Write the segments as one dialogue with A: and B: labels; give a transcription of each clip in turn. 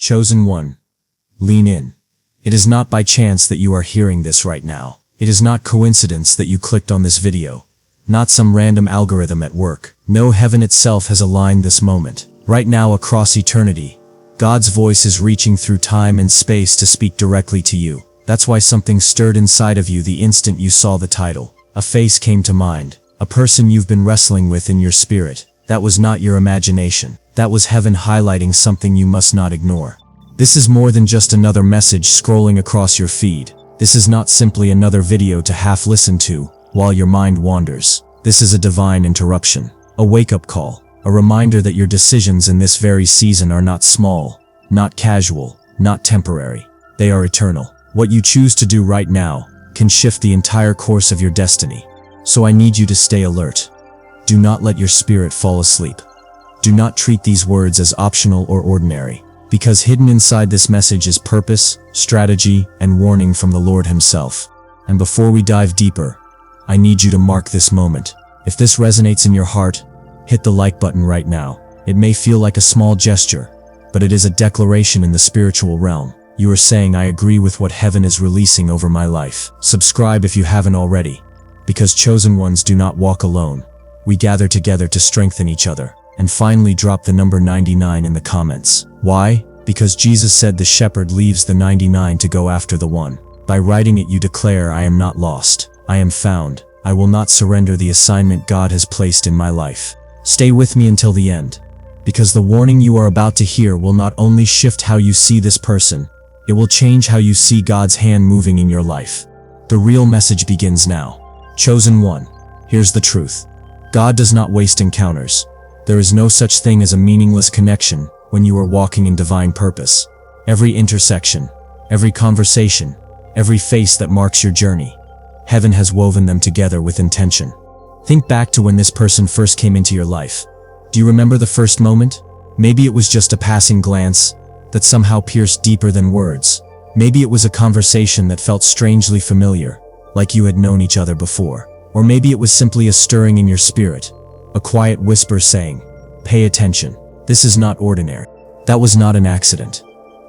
A: Chosen one, lean in. It is not by chance that you are hearing this right now. It is not coincidence that you clicked on this video. Not some random algorithm at work. No, heaven itself has aligned this moment. Right now across eternity, God's voice is reaching through time and space to speak directly to you. That's why something stirred inside of you the instant you saw the title. A face came to mind. A person you've been wrestling with in your spirit. That was not your imagination. That was heaven highlighting something you must not ignore. This is more than just another message scrolling across your feed. This is not simply another video to half listen to while your mind wanders. This is a divine interruption. A wake-up call. A reminder that your decisions in this very season are not small, not casual, not temporary. They are eternal. What you choose to do right now can shift the entire course of your destiny. So I need you to stay alert. Do not let your spirit fall asleep. Do not treat these words as optional or ordinary, because hidden inside this message is purpose, strategy, and warning from the Lord Himself. And before we dive deeper, I need you to mark this moment. If this resonates in your heart, hit the like button right now. It may feel like a small gesture, but it is a declaration in the spiritual realm. You are saying, I agree with what heaven is releasing over my life. Subscribe if you haven't already, because chosen ones do not walk alone. We gather together to strengthen each other. And finally, drop the number 99 in the comments. Why? Because Jesus said the shepherd leaves the 99 to go after the one. By writing it, you declare, I am not lost. I am found. I will not surrender the assignment God has placed in my life. Stay with me until the end, because the warning you are about to hear will not only shift how you see this person, it will change how you see God's hand moving in your life. The real message begins now. Chosen one, here's the truth. God does not waste encounters. There is no such thing as a meaningless connection when you are walking in divine purpose. Every intersection, every conversation, every face that marks your journey, heaven has woven them together with intention. Think back to when this person first came into your life. Do you remember the first moment? Maybe it was just a passing glance that somehow pierced deeper than words. Maybe it was a conversation that felt strangely familiar, like you had known each other before. Or maybe it was simply a stirring in your spirit, a quiet whisper saying, pay attention. This is not ordinary. That was not an accident.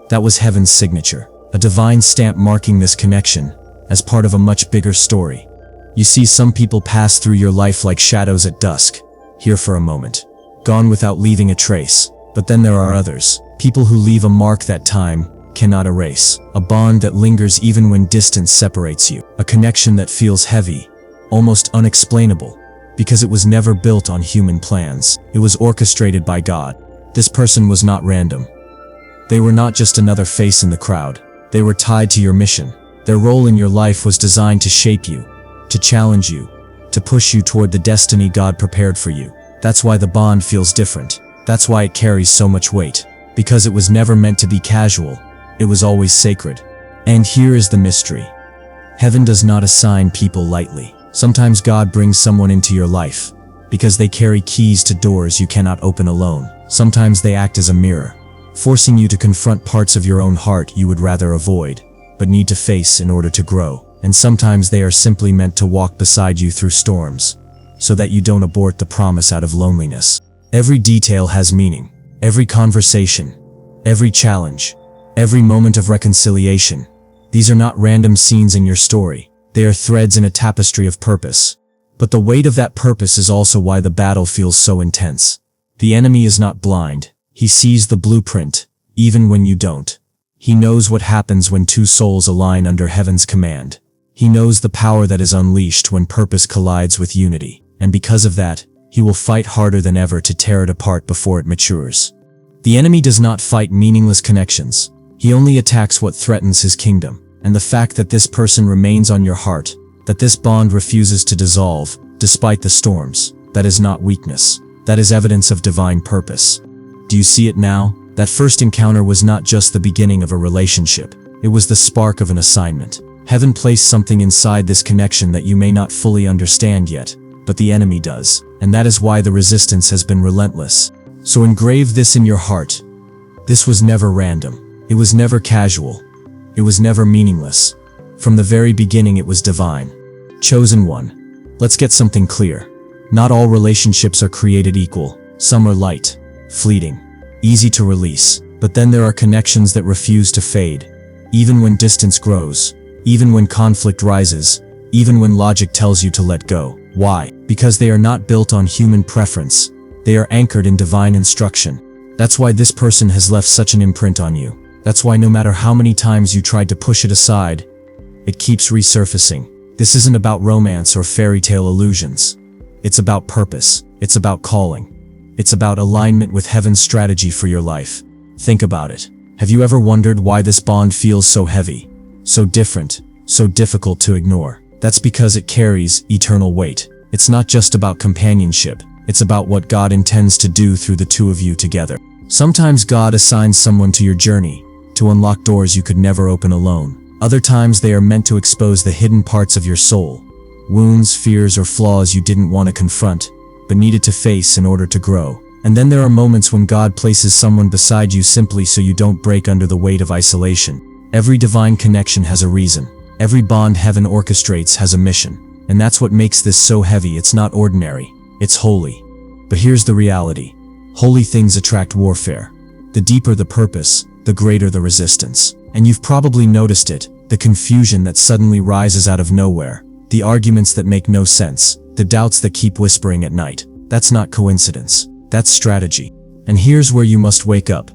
A: That was heaven's signature, a divine stamp marking this connection as part of a much bigger story. You see, some people pass through your life like shadows at dusk, here for a moment, gone without leaving a trace. But then there are others, people who leave a mark that time cannot erase, a bond that lingers even when distance separates you, a connection that feels heavy, almost unexplainable, because it was never built on human plans. It was orchestrated by God. This person was not random. They were not just another face in the crowd. They were tied to your mission. Their role in your life was designed to shape you, to challenge you, to push you toward the destiny God prepared for you. That's why the bond feels different. That's why it carries so much weight. Because it was never meant to be casual. It was always sacred. And here is the mystery. Heaven does not assign people lightly. Sometimes God brings someone into your life because they carry keys to doors you cannot open alone. Sometimes they act as a mirror, forcing you to confront parts of your own heart you would rather avoid, but need to face in order to grow. And sometimes they are simply meant to walk beside you through storms, so that you don't abort the promise out of loneliness. Every detail has meaning. Every conversation, every challenge, every moment of reconciliation. These are not random scenes in your story. They are threads in a tapestry of purpose. But the weight of that purpose is also why the battle feels so intense. The enemy is not blind. He sees the blueprint, even when you don't. He knows what happens when two souls align under heaven's command. He knows the power that is unleashed when purpose collides with unity. And because of that, he will fight harder than ever to tear it apart before it matures. The enemy does not fight meaningless connections. He only attacks what threatens his kingdom. And the fact that this person remains on your heart, that this bond refuses to dissolve, despite the storms, that is not weakness. That is evidence of divine purpose. Do you see it now? That first encounter was not just the beginning of a relationship. It was the spark of an assignment. Heaven placed something inside this connection that you may not fully understand yet, but the enemy does. And that is why the resistance has been relentless. So engrave this in your heart. This was never random. It was never casual. It was never meaningless. From the very beginning it was divine. Chosen one. Let's get something clear. Not all relationships are created equal. Some are light, fleeting, easy to release. But then there are connections that refuse to fade. Even when distance grows, even when conflict rises, even when logic tells you to let go. Why? Because they are not built on human preference. They are anchored in divine instruction. That's why this person has left such an imprint on you. That's why no matter how many times you tried to push it aside, it keeps resurfacing. This isn't about romance or fairy tale illusions. It's about purpose. It's about calling. It's about alignment with heaven's strategy for your life. Think about it. Have you ever wondered why this bond feels so heavy, so different, so difficult to ignore? That's because it carries eternal weight. It's not just about companionship. It's about what God intends to do through the two of you together. Sometimes God assigns someone to your journey to unlock doors you could never open alone. Other times they are meant to expose the hidden parts of your soul, wounds, fears, or flaws you didn't want to confront, but needed to face in order to grow. And then there are moments when God places someone beside you simply so you don't break under the weight of isolation. Every divine connection has a reason. Every bond heaven orchestrates has a mission. And that's what makes this so heavy. It's not ordinary. It's holy. But here's the reality. Holy things attract warfare. The deeper the purpose, the greater the resistance. And you've probably noticed it, the confusion that suddenly rises out of nowhere, the arguments that make no sense, the doubts that keep whispering at night. That's not coincidence. That's strategy. And here's where you must wake up.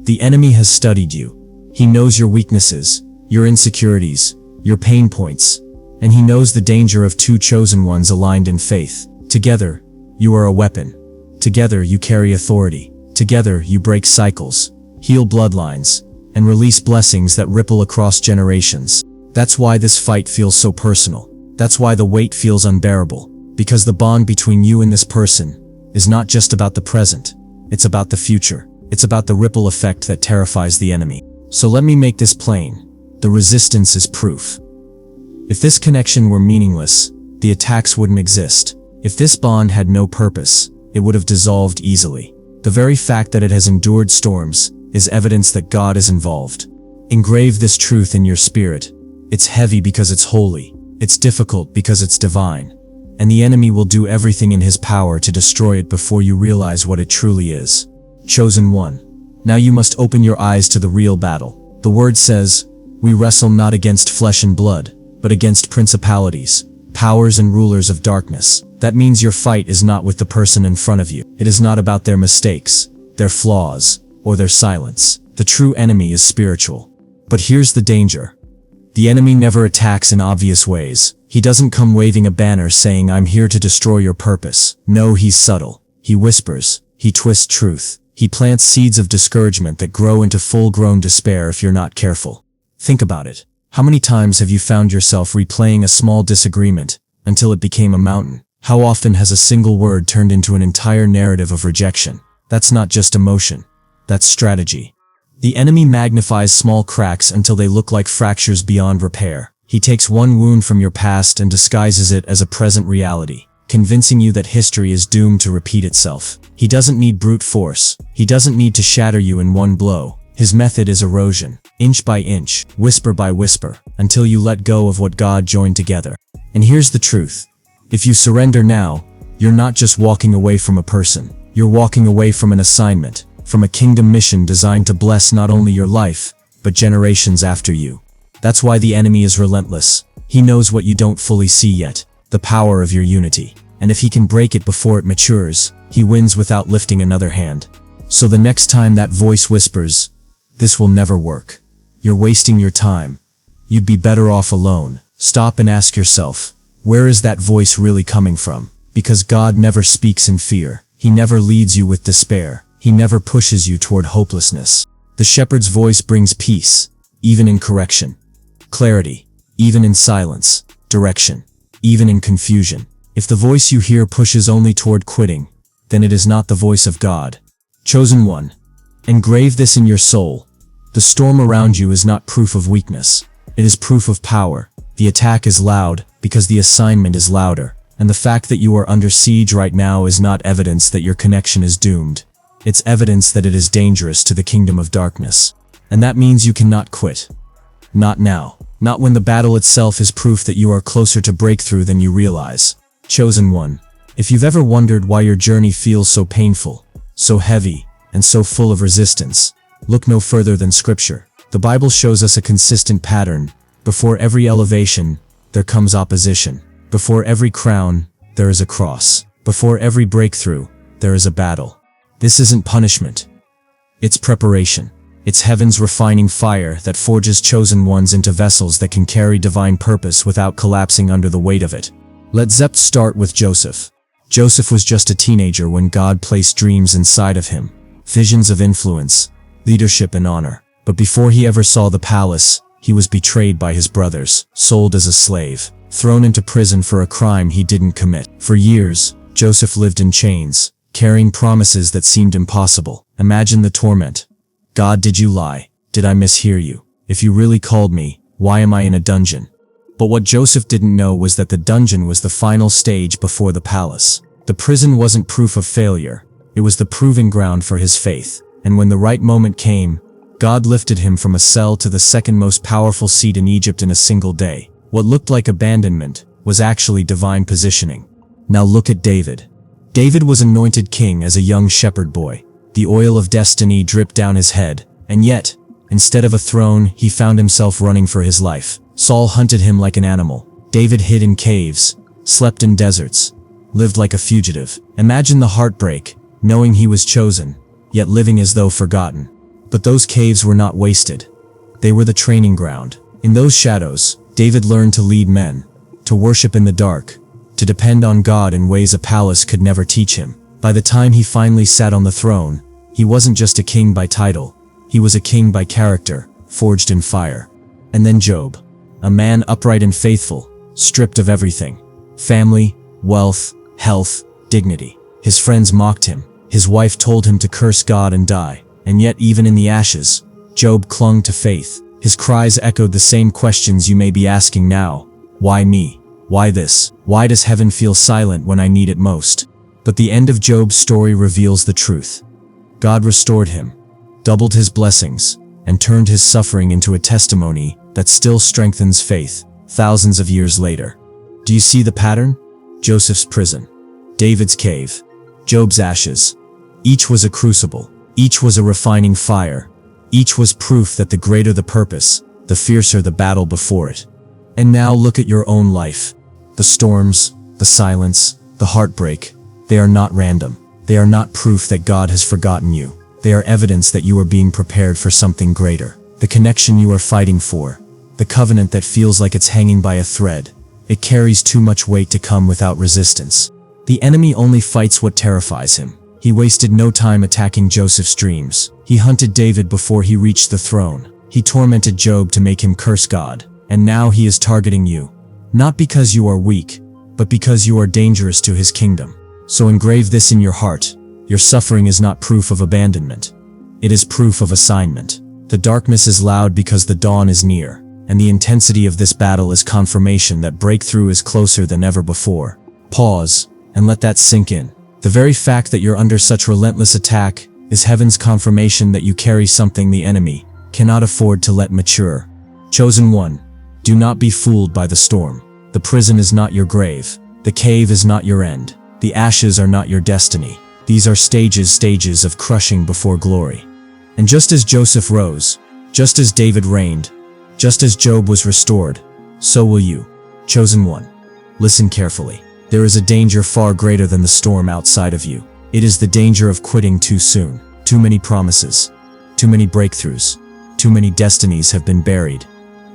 A: The enemy has studied you. He knows your weaknesses, your insecurities, your pain points, and he knows the danger of two chosen ones aligned in faith. Together, you are a weapon. Together, you carry authority. Together, you break cycles, heal bloodlines, and release blessings that ripple across generations. That's why this fight feels so personal. That's why the weight feels unbearable. Because the bond between you and this person is not just about the present. It's about the future. It's about the ripple effect that terrifies the enemy. So let me make this plain. The resistance is proof. If this connection were meaningless, the attacks wouldn't exist. If this bond had no purpose, it would have dissolved easily. The very fact that it has endured storms is evidence that God is involved. Engrave this truth in your spirit. It's heavy because it's holy. It's difficult because it's divine. And the enemy will do everything in his power to destroy it before you realize what it truly is. Chosen one. Now you must open your eyes to the real battle. The word says, "We wrestle not against flesh and blood, but against principalities, powers and rulers of darkness." That means your fight is not with the person in front of you. It is not about their mistakes, their flaws, or their silence. The true enemy is spiritual. But here's the danger. The enemy never attacks in obvious ways. He doesn't come waving a banner saying, "I'm here to destroy your purpose." No, he's subtle. He whispers. He twists truth. He plants seeds of discouragement that grow into full-grown despair if you're not careful. Think about it. How many times have you found yourself replaying a small disagreement until it became a mountain? How often has a single word turned into an entire narrative of rejection? That's not just emotion. That's strategy. The enemy magnifies small cracks until they look like fractures beyond repair. He takes one wound from your past and disguises it as a present reality, convincing you that history is doomed to repeat itself. He doesn't need brute force. He doesn't need to shatter you in one blow. His method is erosion, inch by inch, whisper by whisper, until you let go of what God joined together. And here's the truth. If you surrender now, you're not just walking away from a person. You're walking away from an assignment, from a kingdom mission designed to bless not only your life, but generations after you. That's why the enemy is relentless. He knows what you don't fully see yet, the power of your unity. And if he can break it before it matures, he wins without lifting another hand. So the next time that voice whispers, "This will never work. You're wasting your time. You'd be better off alone," stop and ask yourself, where is that voice really coming from? Because God never speaks in fear. He never leads you with despair. He never pushes you toward hopelessness. The shepherd's voice brings peace, even in correction. Clarity, even in silence. Direction, even in confusion. If the voice you hear pushes only toward quitting, then it is not the voice of God. Chosen one. Engrave this in your soul. The storm around you is not proof of weakness. It is proof of power. The attack is loud because the assignment is louder. And the fact that you are under siege right now is not evidence that your connection is doomed. It's evidence that it is dangerous to the kingdom of darkness. And that means you cannot quit. Not now. Not when the battle itself is proof that you are closer to breakthrough than you realize. Chosen one. If you've ever wondered why your journey feels so painful, so heavy, and so full of resistance, Look no further than Scripture. The Bible shows us a consistent pattern. Before every elevation, there comes opposition. Before every crown, there is a cross. Before every breakthrough, there is a battle. This isn't punishment. It's preparation. It's heaven's refining fire that forges chosen ones into vessels that can carry divine purpose without collapsing under the weight of it. Let's start with Joseph. Joseph was just a teenager when God placed dreams inside of him, visions of influence, leadership and honor. But before he ever saw the palace, he was betrayed by his brothers, sold as a slave, thrown into prison for a crime he didn't commit. For years, Joseph lived in chains, carrying promises that seemed impossible. Imagine the torment. God, did you lie? Did I mishear you? If you really called me, why am I in a dungeon? But what Joseph didn't know was that the dungeon was the final stage before the palace. The prison wasn't proof of failure. It was the proving ground for his faith. And when the right moment came, God lifted him from a cell to the second most powerful seat in Egypt in a single day. What looked like abandonment was actually divine positioning. Now look at David. David was anointed king as a young shepherd boy. The oil of destiny dripped down his head, and yet, instead of a throne, he found himself running for his life. Saul hunted him like an animal. David hid in caves, slept in deserts, lived like a fugitive. Imagine the heartbreak, knowing he was chosen, yet living as though forgotten. But those caves were not wasted. They were the training ground. In those shadows, David learned to lead men, to worship in the dark, to depend on God in ways a palace could never teach him. By the time he finally sat on the throne, he wasn't just a king by title, he was a king by character, forged in fire. And then Job, a man upright and faithful, stripped of everything: family, wealth, health, dignity. His friends mocked him, his wife told him to curse God and die, and yet even in the ashes, Job clung to faith. His cries echoed the same questions you may be asking now. Why me? Why this? Why does heaven feel silent when I need it most? But the end of Job's story reveals the truth. God restored him, doubled his blessings, and turned his suffering into a testimony that still strengthens faith thousands of years later. Do you see the pattern? Joseph's prison, David's cave, Job's ashes. Each was a crucible. Each was a refining fire. Each was proof that the greater the purpose, the fiercer the battle before it. And now look at your own life. The storms, the silence, the heartbreak, they are not random. They are not proof that God has forgotten you. They are evidence that you are being prepared for something greater. The connection you are fighting for, the covenant that feels like it's hanging by a thread, it carries too much weight to come without resistance. The enemy only fights what terrifies him. He wasted no time attacking Joseph's dreams. He hunted David before he reached the throne. He tormented Job to make him curse God. And now he is targeting you. Not because you are weak, but because you are dangerous to his kingdom. So engrave this in your heart. Your suffering is not proof of abandonment. It is proof of assignment. The darkness is loud because the dawn is near, and the intensity of this battle is confirmation that breakthrough is closer than ever before. Pause, and let that sink in. The very fact that you're under such relentless attack is heaven's confirmation that you carry something the enemy cannot afford to let mature. Chosen one, do not be fooled by the storm. The prison is not your grave. The cave is not your end. The ashes are not your destiny. These are stages of crushing before glory. And just as Joseph rose, just as David reigned, just as Job was restored, so will you. Chosen one, listen carefully. There is a danger far greater than the storm outside of you. It is the danger of quitting too soon. Too many promises, too many breakthroughs, too many destinies have been buried.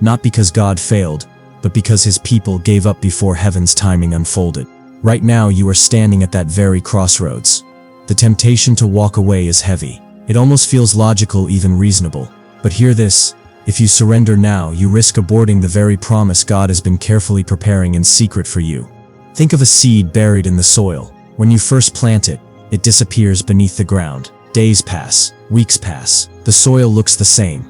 A: Not because God failed, but because his people gave up before heaven's timing unfolded. Right now you are standing at that very crossroads. The temptation to walk away is heavy. It almost feels logical, even reasonable. But hear this, if you surrender now, you risk aborting the very promise God has been carefully preparing in secret for you. Think of a seed buried in the soil. When you first plant it, it disappears beneath the ground. Days pass, weeks pass. The soil looks the same.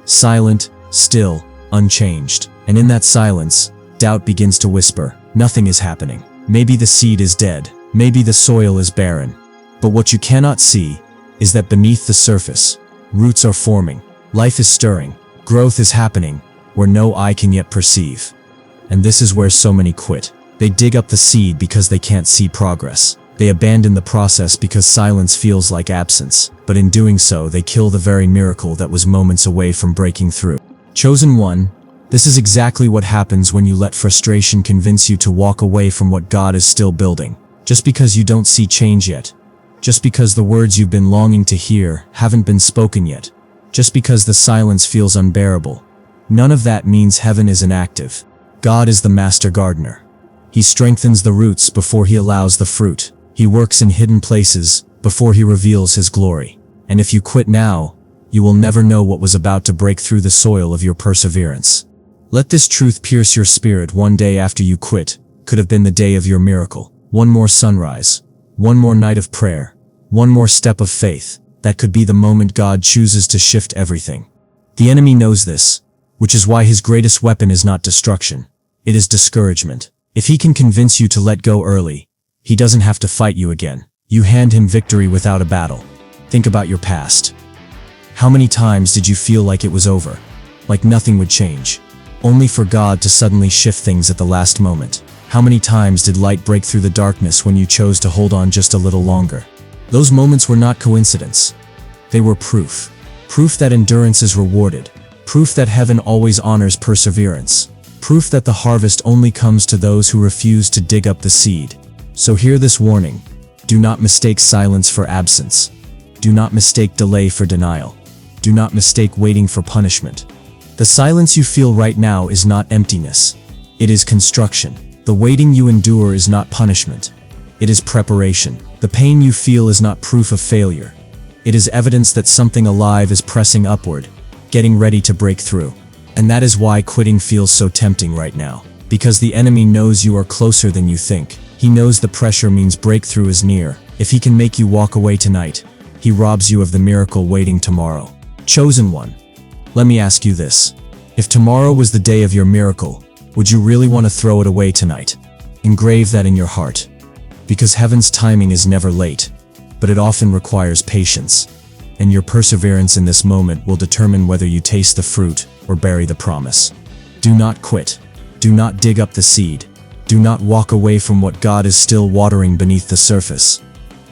A: Silent, still, unchanged. And in that silence, doubt begins to whisper. Nothing is happening. Maybe the seed is dead. Maybe the soil is barren. But what you cannot see is that beneath the surface, roots are forming. Life is stirring. Growth is happening where no eye can yet perceive. And this is where so many quit. They dig up the seed because they can't see progress. They abandon the process because silence feels like absence, but in doing so, they kill the very miracle that was moments away from breaking through. Chosen one, this is exactly what happens when you let frustration convince you to walk away from what God is still building. Just because you don't see change yet. Just because the words you've been longing to hear haven't been spoken yet. Just because the silence feels unbearable. None of that means heaven is inactive. God is the master gardener. He strengthens the roots before he allows the fruit. He works in hidden places before he reveals his glory. And if you quit now, you will never know what was about to break through the soil of your perseverance. Let this truth pierce your spirit. One day after you quit could have been the day of your miracle. One more sunrise, one more night of prayer, one more step of faith. That could be the moment God chooses to shift everything. The enemy knows this, which is why his greatest weapon is not destruction. It is discouragement. If he can convince you to let go early, he doesn't have to fight you again. You hand him victory without a battle. Think about your past. How many times did you feel like it was over? Like nothing would change? Only for God to suddenly shift things at the last moment. How many times did light break through the darkness when you chose to hold on just a little longer? Those moments were not coincidence. They were proof. Proof that endurance is rewarded. Proof that heaven always honors perseverance. Proof that the harvest only comes to those who refuse to dig up the seed. So hear this warning. Do not mistake silence for absence. Do not mistake delay for denial. Do not mistake waiting for punishment. The silence you feel right now is not emptiness. It is construction. The waiting you endure is not punishment. It is preparation. The pain you feel is not proof of failure. It is evidence that something alive is pressing upward, getting ready to break through. And that is why quitting feels so tempting right now. Because the enemy knows you are closer than you think. He knows the pressure means breakthrough is near. If he can make you walk away tonight, he robs you of the miracle waiting tomorrow. Chosen one, let me ask you this. If tomorrow was the day of your miracle, would you really want to throw it away tonight? Engrave that in your heart. Because heaven's timing is never late, but it often requires patience. And your perseverance in this moment will determine whether you taste the fruit or bury the promise. Do not quit. Do not dig up the seed. Do not walk away from what God is still watering beneath the surface.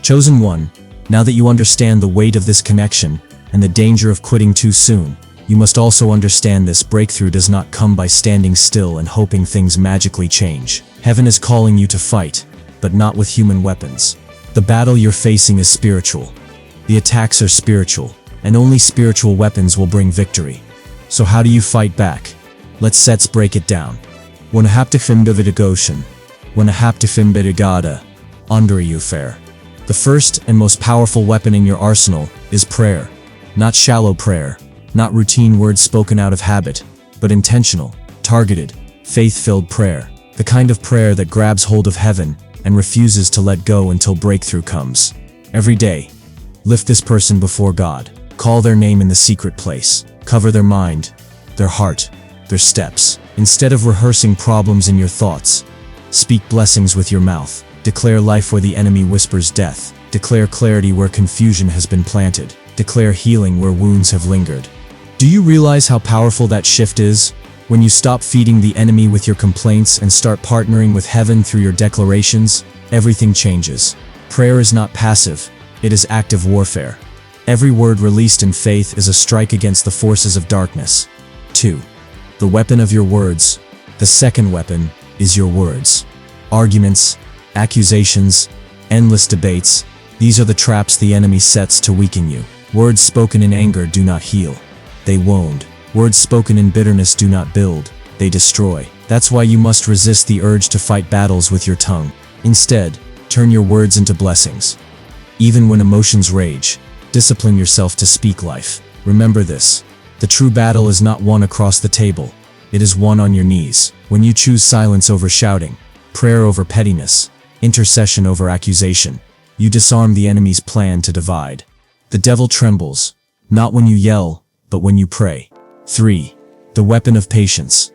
A: Chosen one, now that you understand the weight of this connection and the danger of quitting too soon, you must also understand this breakthrough does not come by standing still and hoping things magically change. Heaven is calling you to fight, but not with human weapons. The battle you're facing is spiritual. The attacks are spiritual, and only spiritual weapons will bring victory. So how do you fight back? Let's break it down. Wanahaptifim Davidagoshan. Wanahaptifim Bidigada. Under you fair. The first and most powerful weapon in your arsenal is prayer. Not shallow prayer, not routine words spoken out of habit, but intentional, targeted, faith-filled prayer. The kind of prayer that grabs hold of heaven and refuses to let go until breakthrough comes. Every day, lift this person before God. Call their name in the secret place. Cover their mind, their heart, their steps. Instead of rehearsing problems in your thoughts, speak blessings with your mouth. Declare life where the enemy whispers death. Declare clarity where confusion has been planted. Declare healing where wounds have lingered. Do you realize how powerful that shift is? When you stop feeding the enemy with your complaints and start partnering with heaven through your declarations, everything changes. Prayer is not passive, it is active warfare. Every word released in faith is a strike against the forces of darkness. 2. The weapon of your words. The second weapon is your words. Arguments, accusations, endless debates, these are the traps the enemy sets to weaken you. Words spoken in anger do not heal, they wound. Words spoken in bitterness do not build, they destroy. That's why you must resist the urge to fight battles with your tongue. Instead, turn your words into blessings. Even when emotions rage, discipline yourself to speak life. Remember this. The true battle is not won across the table. It is won on your knees. When you choose silence over shouting, prayer over pettiness, intercession over accusation, you disarm the enemy's plan to divide. The devil trembles, not when you yell, but when you pray. 3. The weapon of patience.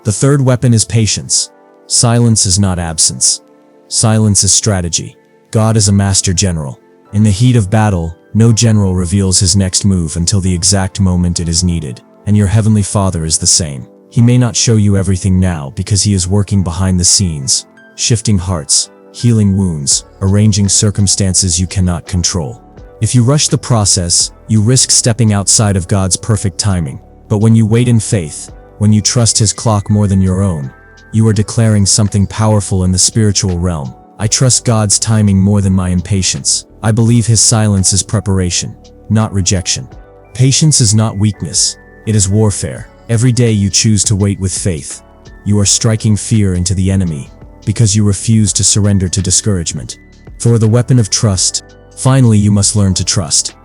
A: The third weapon is patience. Silence is not absence. Silence is strategy. God is a master general. In the heat of battle, no general reveals his next move until the exact moment it is needed, and your heavenly Father is the same. He may not show you everything now because he is working behind the scenes, shifting hearts, healing wounds, arranging circumstances you cannot control. If you rush the process, you risk stepping outside of God's perfect timing. But when you wait in faith, when you trust His clock more than your own, you are declaring something powerful in the spiritual realm. I trust God's timing more than my impatience. I believe His silence is preparation, not rejection. Patience is not weakness, it is warfare. Every day you choose to wait with faith, you are striking fear into the enemy, because you refuse to surrender to discouragement. For the weapon of trust, finally you must learn to trust.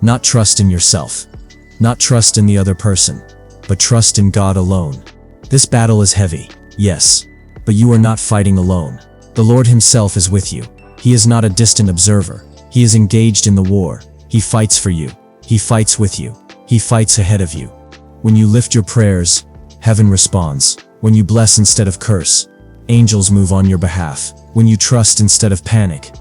A: Not trust in yourself, not trust in the other person, but trust in God alone. This battle is heavy, yes, but you are not fighting alone. The Lord Himself is with you. He is not a distant observer. He is engaged in the war. He fights for you. He fights with you. He fights ahead of you. When you lift your prayers, heaven responds. When you bless instead of curse, angels move on your behalf. When you trust instead of panic,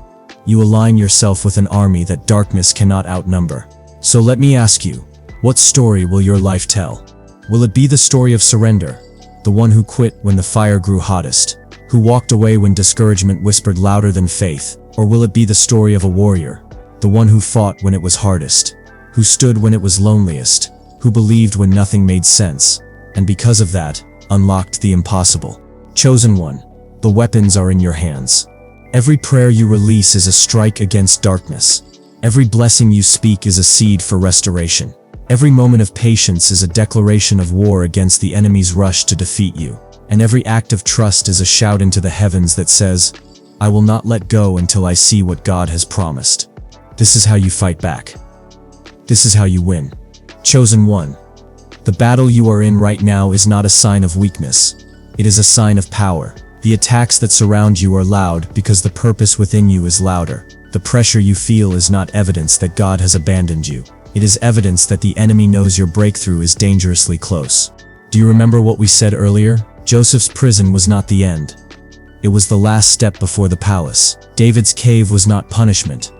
A: you align yourself with an army that darkness cannot outnumber. So let me ask you, what story will your life tell? Will it be the story of surrender, the one who quit when the fire grew hottest, who walked away when discouragement whispered louder than faith? Or will it be the story of a warrior, the one who fought when it was hardest, who stood when it was loneliest, who believed when nothing made sense, and because of that, unlocked the impossible? Chosen one, the weapons are in your hands. Every prayer you release is a strike against darkness. Every blessing you speak is a seed for restoration. Every moment of patience is a declaration of war against the enemy's rush to defeat you. And every act of trust is a shout into the heavens that says, I will not let go until I see what God has promised. This is how you fight back. This is how you win. Chosen one, the battle you are in right now is not a sign of weakness. It is a sign of power. The attacks that surround you are loud because the purpose within you is louder. The pressure you feel is not evidence that God has abandoned you. It is evidence that the enemy knows your breakthrough is dangerously close. Do you remember what we said earlier? Joseph's prison was not the end. It was the last step before the palace. David's cave was not punishment.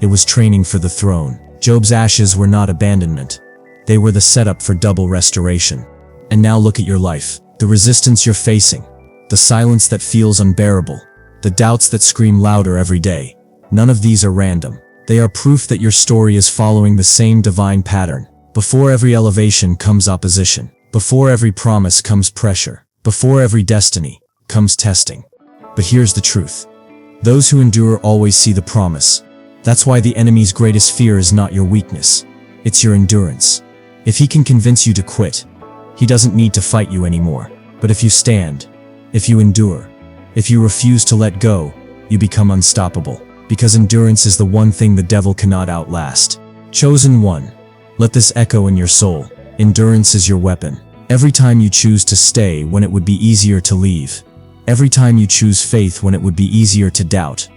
A: It was training for the throne. Job's ashes were not abandonment. They were the setup for double restoration. And now look at your life. The resistance you're facing. The silence that feels unbearable. The doubts that scream louder every day. None of these are random. They are proof that your story is following the same divine pattern. Before every elevation comes opposition. Before every promise comes pressure. Before every destiny comes testing. But here's the truth. Those who endure always see the promise. That's why the enemy's greatest fear is not your weakness. It's your endurance. If he can convince you to quit, he doesn't need to fight you anymore. But if you stand, if you endure, if you refuse to let go, you become unstoppable. Because endurance is the one thing the devil cannot outlast. Chosen one, let this echo in your soul. Endurance is your weapon. Every time you choose to stay when it would be easier to leave. Every time you choose faith when it would be easier to doubt.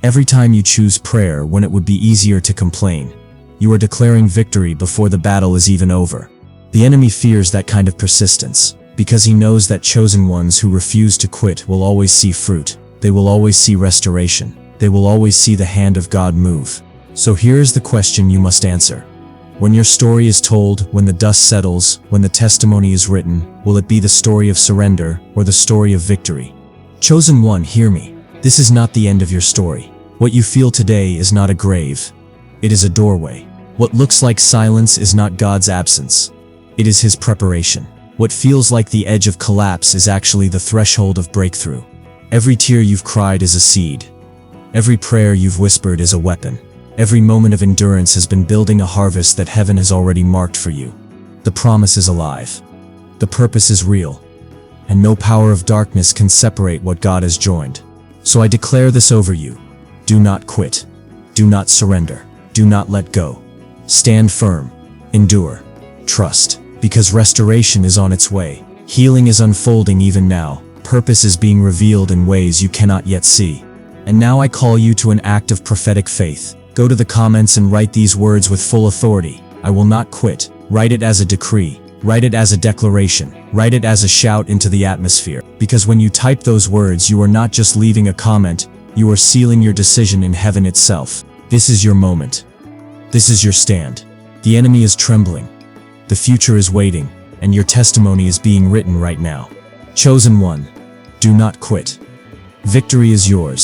A: Every time you choose prayer when it would be easier to complain. You are declaring victory before the battle is even over. The enemy fears that kind of persistence, because he knows that chosen ones who refuse to quit will always see fruit. They will always see restoration. They will always see the hand of God move. So here's the question you must answer. When your story is told, when the dust settles, when the testimony is written, will it be the story of surrender or the story of victory? Chosen one, hear me. This is not the end of your story. What you feel today is not a grave. It is a doorway. What looks like silence is not God's absence. It is His preparation. What feels like the edge of collapse is actually the threshold of breakthrough. Every tear you've cried is a seed. Every prayer you've whispered is a weapon. Every moment of endurance has been building a harvest that heaven has already marked for you. The promise is alive. The purpose is real. And no power of darkness can separate what God has joined. So I declare this over you. Do not quit. Do not surrender. Do not let go. Stand firm. Endure. Trust. Because restoration is on its way. Healing is unfolding even now. Purpose is being revealed in ways you cannot yet see. And now I call you to an act of prophetic faith. Go to the comments and write these words with full authority. I will not quit. Write it as a decree. Write it as a declaration. Write it as a shout into the atmosphere. Because when you type those words, you are not just leaving a comment, you are sealing your decision in heaven itself. This is your moment. This is your stand. The enemy is trembling. The future is waiting, and your testimony is being written right now. Chosen one, do not quit. Victory is yours.